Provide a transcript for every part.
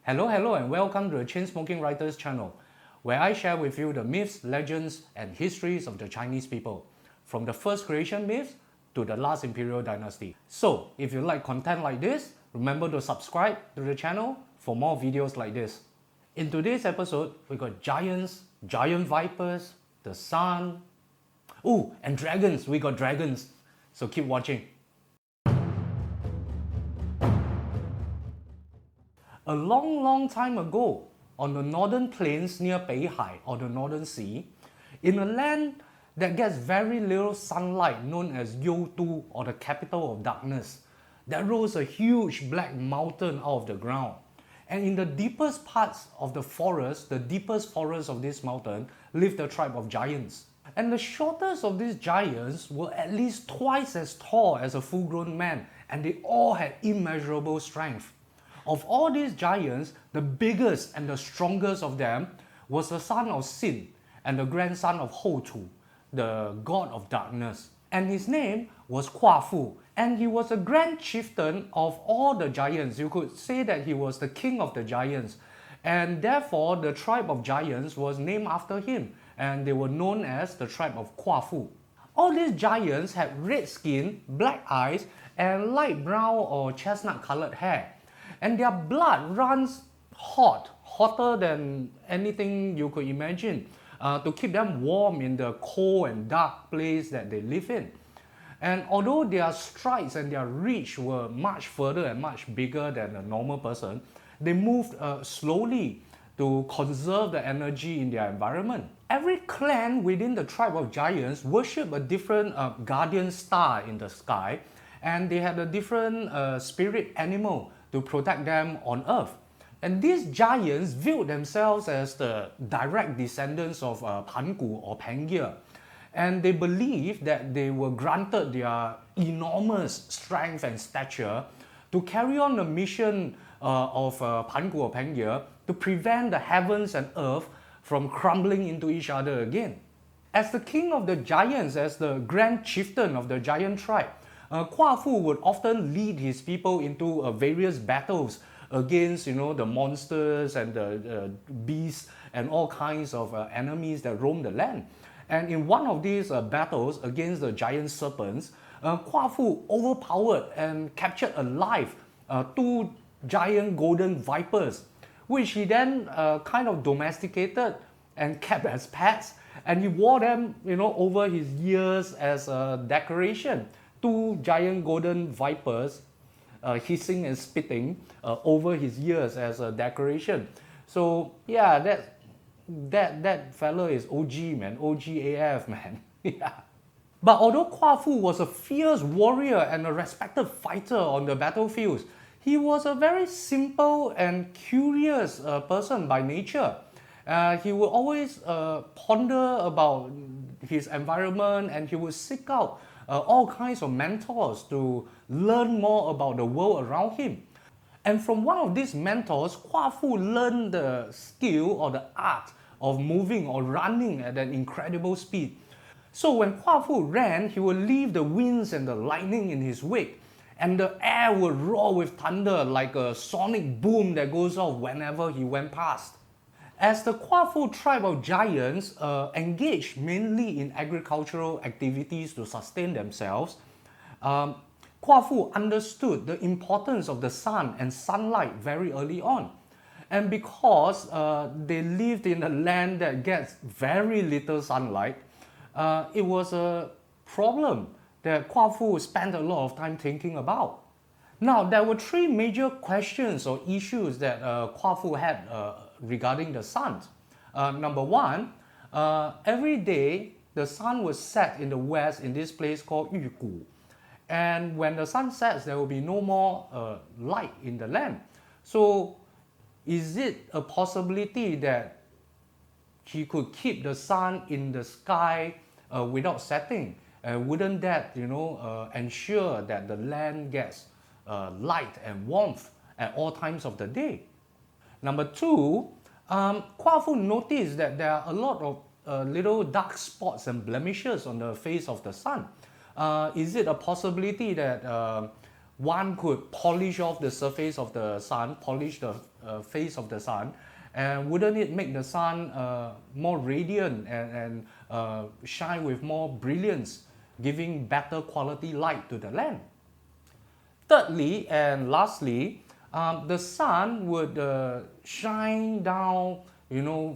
Hello, and welcome to the Chain Smoking Writers channel, where I share with you the myths, legends, and histories of the Chinese people, from the first creation myths to the last imperial dynasty. So, if you like content like this, remember to subscribe to the channel for more videos like this. In today's episode, we got giants, giant vipers, the sun, and dragons. We got dragons. So keep watching. A long time ago, on the northern plains near Beihai or the Northern Sea, in a land that gets very little sunlight known as Youtu or the capital of darkness, there rose a huge black mountain out of the ground. And in the deepest parts of the forest, the deepest forest of this mountain, lived a tribe of giants. And the shortest of these giants were at least twice as tall as a full-grown man, and they all had immeasurable strength. Of all these giants, the biggest and the strongest of them was the son of Sin and the grandson of Hotu, the god of darkness. And his name was Kuafu, and he was a grand chieftain of all the giants. You could say that he was the king of the giants, and therefore the tribe of giants was named after him, and they were known as the tribe of Kuafu. All these giants had red skin, black eyes, and light brown or chestnut colored hair. And their blood runs hot, hotter than anything you could imagine, to keep them warm in the cold and dark place that they live in. And although their strides and their reach were much further and much bigger than a normal person, they moved slowly to conserve the energy in their environment. Every clan within the tribe of giants worshipped a different guardian star in the sky, and they had a different spirit animal to protect them on earth. And these giants viewed themselves as the direct descendants of Pangu or Pangaea. And they believed that they were granted their enormous strength and stature to carry on the mission of Pangu or Pangaea to prevent the heavens and earth from crumbling into each other again. As the king of the giants, as the grand chieftain of the giant tribe, Kuafu would often lead his people into various battles against, the monsters and the beasts and all kinds of enemies that roam the land. And in one of these battles against the giant serpents, Kuafu overpowered and captured alive two giant golden vipers, which he then kind of domesticated and kept as pets, and he wore them, over his years as a decoration. Two giant golden vipers hissing and spitting over his ears as a decoration. So yeah, that fella is OG, man. OG AF, man. Yeah. But although Kuafu was a fierce warrior and a respected fighter on the battlefields, he was a very simple and curious person by nature. He would always ponder about his environment, and he would seek out all kinds of mentors to learn more about the world around him. And from one of these mentors, Kuafu learned the skill or the art of moving or running at an incredible speed. So when Kuafu ran, he would leave the winds and the lightning in his wake, and the air would roar with thunder like a sonic boom that goes off whenever he went past. As the Kuafu tribe of giants engaged mainly in agricultural activities to sustain themselves, Kuafu understood the importance of the sun and sunlight very early on. And because they lived in a land that gets very little sunlight, it was a problem that Kuafu spent a lot of time thinking about. Now, there were three major questions or issues that Kuafu had regarding the sun. Number one, every day the sun would set in the west in this place called Yugu. And when the sun sets, there will be no more light in the land. So is it a possibility that he could keep the sun in the sky without setting? Wouldn't that, ensure that the land gets light and warmth at all times of the day? Number two, Kuafu noticed that there are a lot of little dark spots and blemishes on the face of the sun. Is it a possibility that one could polish off the surface of the sun, polish the face of the sun, and wouldn't it make the sun more radiant and shine with more brilliance, giving better quality light to the land? Thirdly and lastly, the sun would shine down,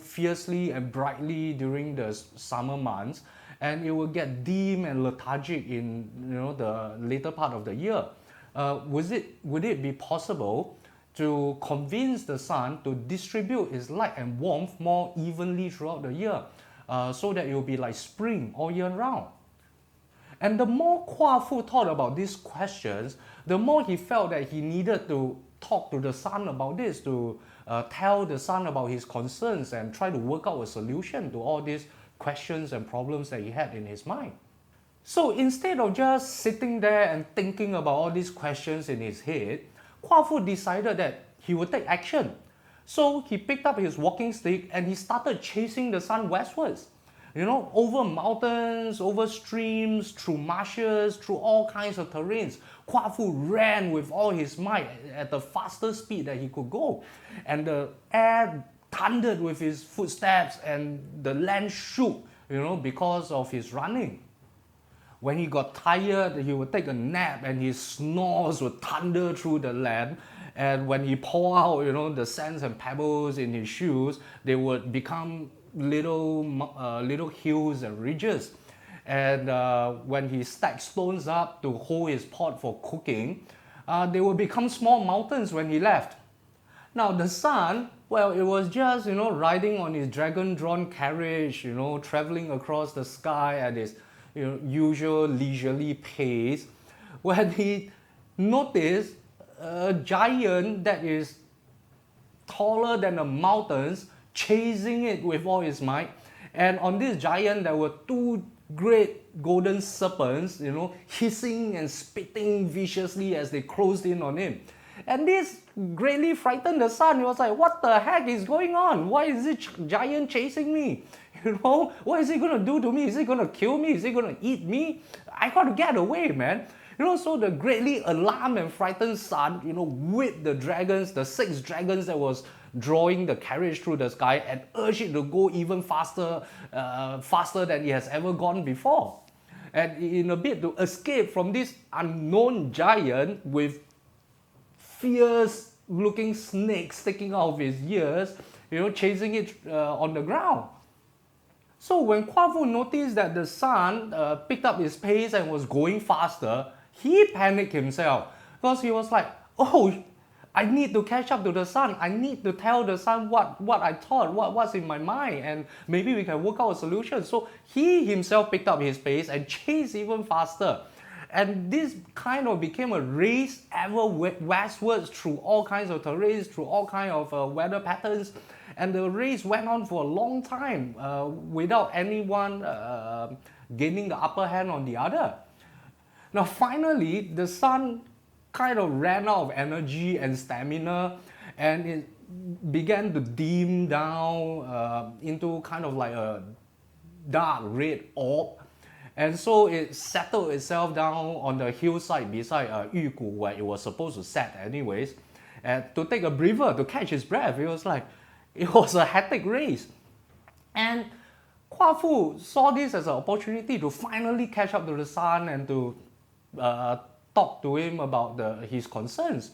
fiercely and brightly during the summer months, and it will get dim and lethargic in the later part of the year. Would it be possible to convince the sun to distribute its light and warmth more evenly throughout the year, so that it will be like spring all year round? And the more Kuafu thought about these questions, the more he felt that he needed to talk to the sun about this, to tell the sun about his concerns and try to work out a solution to all these questions and problems that he had in his mind. So instead of just sitting there and thinking about all these questions in his head, Kuafu decided that he would take action. So he picked up his walking stick and he started chasing the sun westwards. Over mountains, over streams, through marshes, through all kinds of terrains. Kuafu ran with all his might at the fastest speed that he could go. And the air thundered with his footsteps and the land shook, because of his running. When he got tired, he would take a nap and his snores would thunder through the land. And when he poured out, the sands and pebbles in his shoes, they would become little hills and ridges. And when he stacked stones up to hold his pot for cooking, they would become small mountains when he left. Now the sun, well, it was just riding on his dragon-drawn carriage, traveling across the sky at his usual leisurely pace, when he noticed a giant that is taller than the mountains chasing it with all his might. And on this giant there were two great golden serpents, hissing and spitting viciously as they closed in on him. And this greatly frightened the sun. He was like, what the heck is going on? Why is this giant chasing me? What is he going to do to me? Is he going to kill me? Is he going to eat me? I got to get away, man. So the greatly alarmed and frightened sun, with the dragons, the 6 dragons that was drawing the carriage through the sky, and urged it to go even faster, faster than it has ever gone before. And in a bid to escape from this unknown giant with fierce looking snakes sticking out of his ears, chasing it on the ground. So when Kuafu noticed that the sun picked up his pace and was going faster, he panicked himself, because he was like, oh, I need to catch up to the sun. I need to tell the sun what I thought, what's in my mind, and maybe we can work out a solution. So he himself picked up his pace and chased even faster. And this kind of became a race ever westwards through all kinds of terrains, through all kinds of weather patterns. And the race went on for a long time without anyone gaining the upper hand on the other. Now finally, the sun kind of ran out of energy and stamina, and it began to dim down into kind of like a dark red orb. And so it settled itself down on the hillside beside Yugu, where it was supposed to set anyways, and to take a breather, to catch his breath. It was a hectic race. And Kuafu saw this as an opportunity to finally catch up to the sun and to talk to him about his concerns.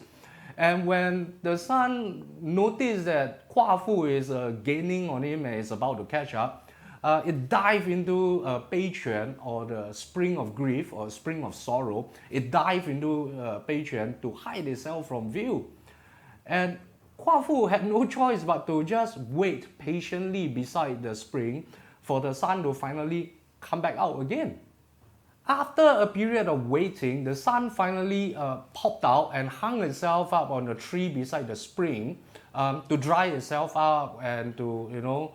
And when the sun noticed that Kuafu is gaining on him and is about to catch up, it dived into Peiquan, or the spring of grief or spring of sorrow. It dived into Peiquan to hide itself from view. And Kuafu had no choice but to just wait patiently beside the spring for the sun to finally come back out again. After a period of waiting, the sun finally popped out and hung itself up on the tree beside the spring to dry itself up and to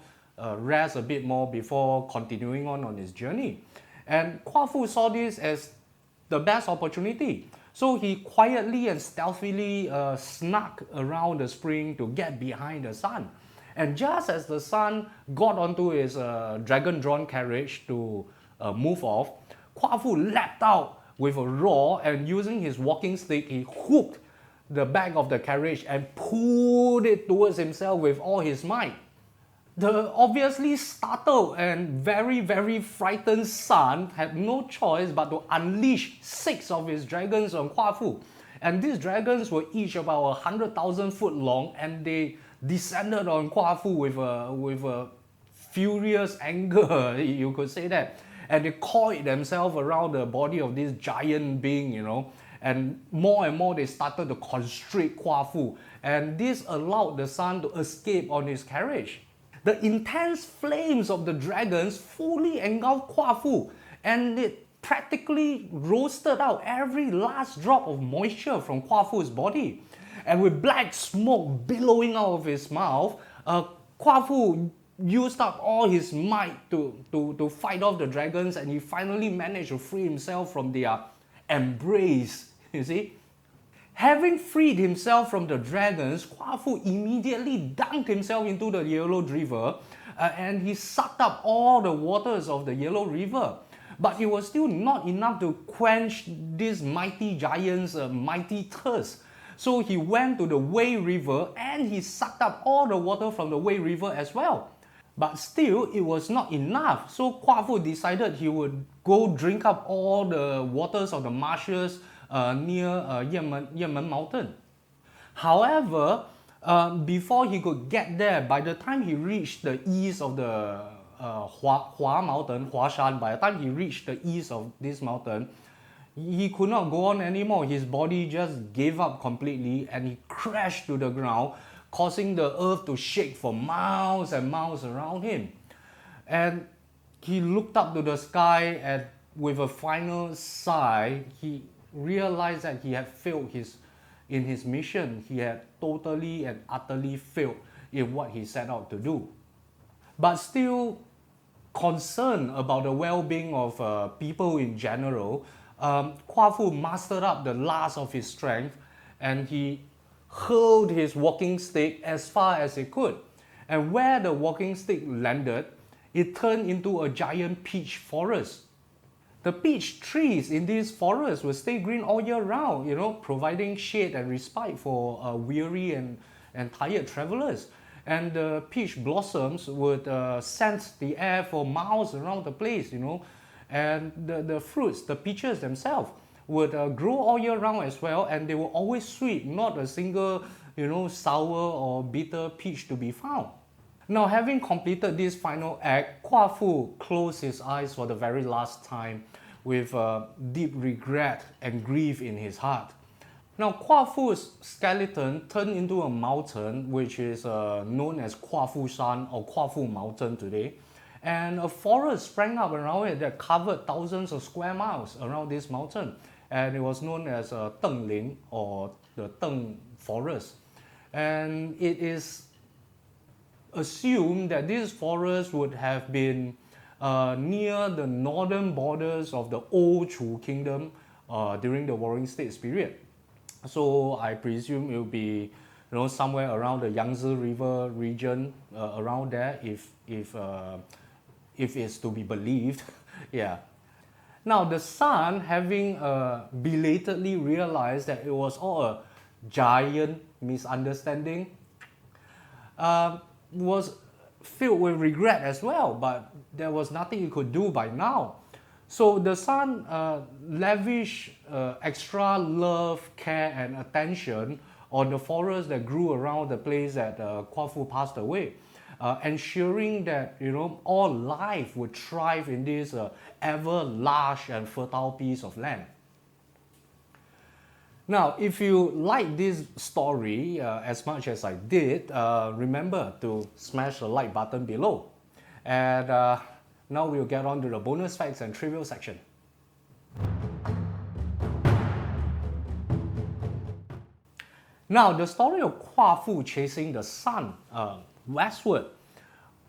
rest a bit more before continuing on its journey. And Kuafu saw this as the best opportunity. So he quietly and stealthily snuck around the spring to get behind the sun. And just as the sun got onto his dragon-drawn carriage to move off, Kuafu leapt out with a roar, and using his walking stick, he hooked the back of the carriage and pulled it towards himself with all his might. The obviously startled and very frightened son had no choice but to unleash 6 of his dragons on Kuafu. And these dragons were each about 100,000 foot long, and they descended on Kuafu with a furious anger, you could say that. And they coiled themselves around the body of this giant being, and more they started to constrict Kuafu. And this allowed the son to escape on his carriage. The intense flames of the dragons fully engulfed Kuafu, and it practically roasted out every last drop of moisture from Kuafu's body. And with black smoke billowing out of his mouth, Kuafu used up all his might to fight off the dragons, and he finally managed to free himself from their embrace, you see. Having freed himself from the dragons, Kuafu immediately dunked himself into the Yellow River, and he sucked up all the waters of the Yellow River. But it was still not enough to quench this mighty giant's mighty thirst. So he went to the Wei River and he sucked up all the water from the Wei River as well. But still, it was not enough. So Kuafu decided he would go drink up all the waters of the marshes near Yanmen Mountain. However, before he could get there, by the time he reached the east of the Hua Mountain, Huashan, by the time he reached the east of this mountain, he could not go on anymore. His body just gave up completely and he crashed to the ground, causing the earth to shake for miles and miles around him. And he looked up to the sky and with a final sigh, he realized that he had failed in his mission. He had totally and utterly failed in what he set out to do. But still concerned about the well-being of people in general, Kuafu mustered up the last of his strength and he hurled his walking stick as far as he could. And where the walking stick landed, it turned into a giant peach forest. The peach trees in this forest will stay green all year round, providing shade and respite for weary and tired travelers. And the peach blossoms would scent the air for miles around the place, And the fruits, the peaches themselves, would grow all year round as well, and they were always sweet, not a single, sour or bitter peach to be found. Now, having completed this final act, Kuafu closed his eyes for the very last time with deep regret and grief in his heart. Now, Kuafu's skeleton turned into a mountain, which is known as Kuafu Shan or Kuafu Mountain today. And a forest sprang up around it that covered thousands of square miles around this mountain. And it was known as Dengling or the Deng Forest. And it is assumed that this forest would have been near the northern borders of the old Chu kingdom during the Warring States period. So I presume it will be somewhere around the Yangtze River region, around there, if it's to be believed. Yeah. Now the son, having belatedly realized that it was all a giant misunderstanding, was filled with regret as well, but there was nothing he could do by now. So the son lavished extra love, care and attention on the forest that grew around the place that Kuafu passed away, ensuring that all life would thrive in this ever large and fertile piece of land. Now, if you like this story as much as I did, remember to smash the like button below. And now we'll get on to the bonus facts and trivial section. Now, the story of Kuafu chasing the sun westward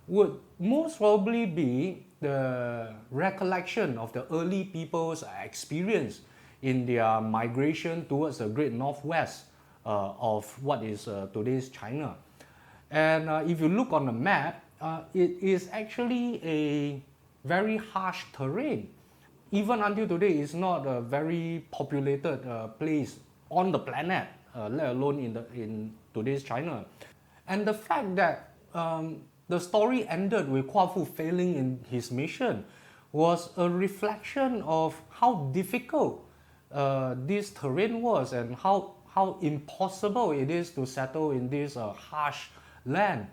would most probably be the recollection of the early people's experience in their migration towards the great northwest of what is today's China. And if you look on the map, it is actually a very harsh terrain. even until today, it's not a very populated place on the planet, let alone in today's China. And the fact that the story ended with Kuafu failing in his mission was a reflection of how difficult this terrain was and how impossible it is to settle in this harsh land.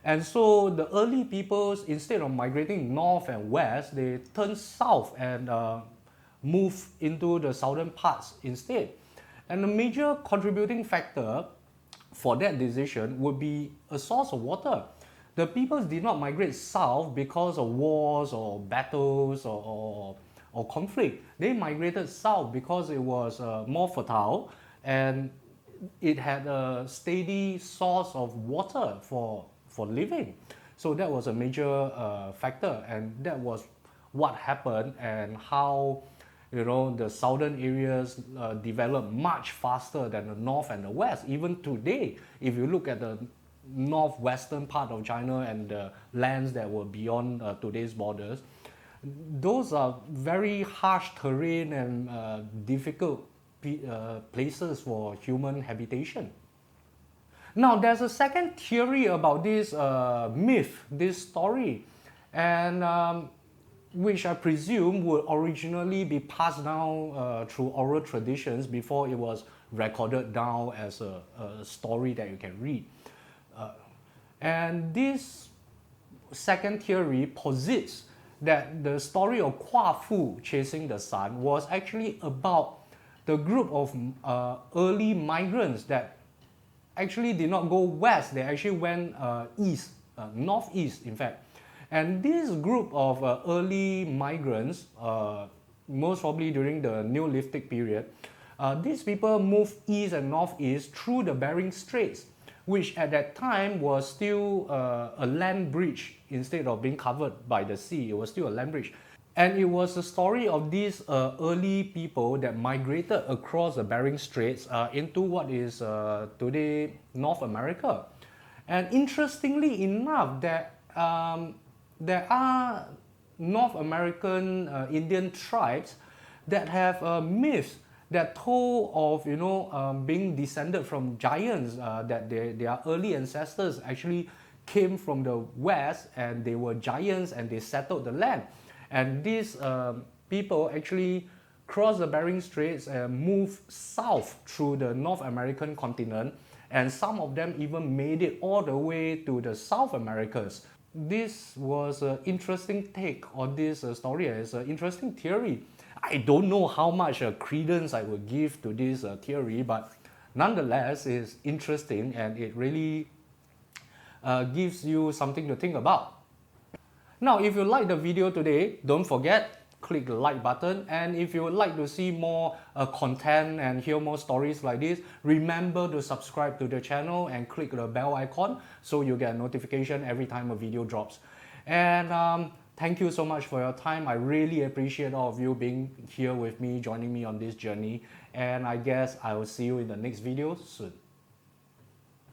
And so the early peoples, instead of migrating north and west, they turned south and moved into the southern parts instead. And the major contributing factor for that decision would be a source of water. The peoples did not migrate south because of wars or battles or conflict. They migrated south because it was more fertile and it had a steady source of water for living. So that was a major factor, and that was what happened and how the southern areas developed much faster than the north and the west. Even today, if you look at the northwestern part of China and the lands that were beyond today's borders, those are very harsh terrain and difficult places for human habitation. Now, there's a second theory about this myth, this story, and which I presume would originally be passed down through oral traditions before it was recorded down as a story that you can read. And this second theory posits that the story of Kua Fu chasing the sun was actually about the group of early migrants that actually did not go west, they actually went east, northeast in fact. And this group of early migrants, most probably during the Neolithic period, these people moved east and northeast through the Bering Straits, which at that time was still a land bridge instead of being covered by the sea. It was still a land bridge. And it was the story of these early people that migrated across the Bering Straits into what is today North America. And interestingly enough, there are North American Indian tribes that have myths that told of being descended from giants, that their early ancestors actually came from the west and they were giants and they settled the land. And these people actually crossed the Bering Straits and moved south through the North American continent, and some of them even made it all the way to the South Americas. This was an interesting take on this story. It's an interesting theory. I don't know how much credence I will give to this theory, but nonetheless, it's interesting and it really gives you something to think about. Now, if you like the video today, don't forget, click the like button. And if you would like to see more content and hear more stories like this, remember to subscribe to the channel and click the bell icon so you get a notification every time a video drops. And thank you so much for your time. I really appreciate all of you being here with me, joining me on this journey. And I guess I will see you in the next video soon.